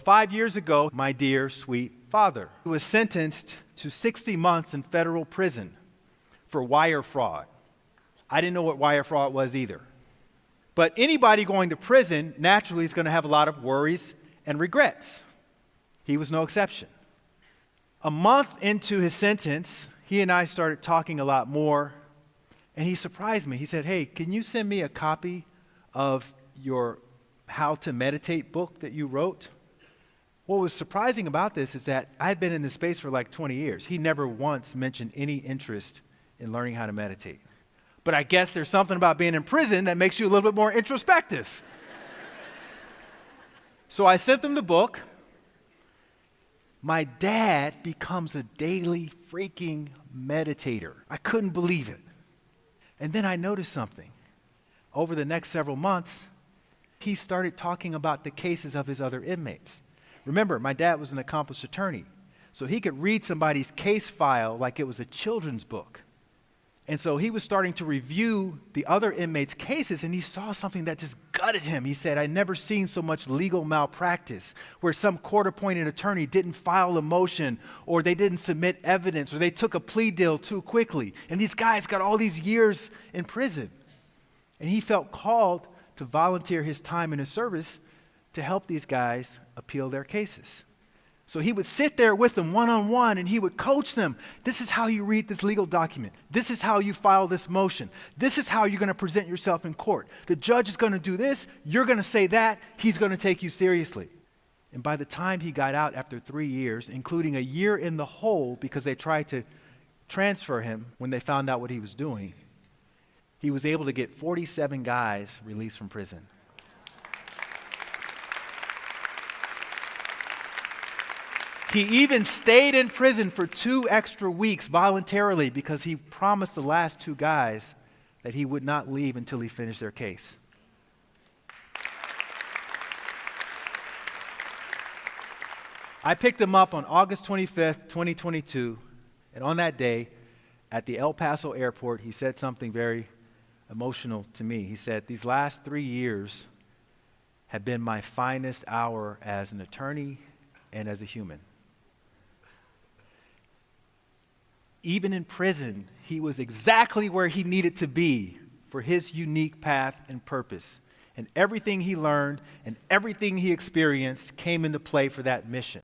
5 years ago, my dear, sweet father was sentenced to 60 months in federal prison for wire fraud. I didn't know what wire fraud was either. But anybody going to prison naturally is going to have a lot of worries and regrets. He was no exception. A month into his sentence, he and I started talking a lot more, and he surprised me. He said, "Hey, can you send me a copy of your How to Meditate book that you wrote?" What was surprising about this is that I'd been in this space for like 20 years. He never once mentioned any interest in learning how to meditate. But I guess there's something about being in prison that makes you a little bit more introspective. So I sent him the book. My dad becomes a daily freaking meditator. I couldn't believe it. And then I noticed something. Over the next several months, he started talking about the cases of his other inmates. Remember, my dad was an accomplished attorney, so he could read somebody's case file like it was a children's book. And so he was starting to review the other inmates' cases, and he saw something that just gutted him. He said, "I'd never seen so much legal malpractice, where some court-appointed attorney didn't file a motion, or they didn't submit evidence, or they took a plea deal too quickly. And these guys got all these years in prison." And he felt called to volunteer his time and his service to help these guys appeal their cases. So he would sit there with them one-on-one, and he would coach them. This is how you read this legal document. This is how you file this motion. This is how you're going to present yourself in court. The judge is going to do this. You're going to say that. He's going to take you seriously. And by the time he got out after 3 years, including a year in the hole because they tried to transfer him when they found out what he was doing, he was able to get 47 guys released from prison. He even stayed in prison for 2 extra weeks voluntarily because he promised the last 2 guys that he would not leave until he finished their case. I picked him up on August 25th, 2022, and on that day, at the El Paso airport, he said something very emotional to me. He said, "These last 3 years have been my finest hour as an attorney and as a human." Even in prison, he was exactly where he needed to be for his unique path and purpose. And everything he learned and everything he experienced came into play for that mission.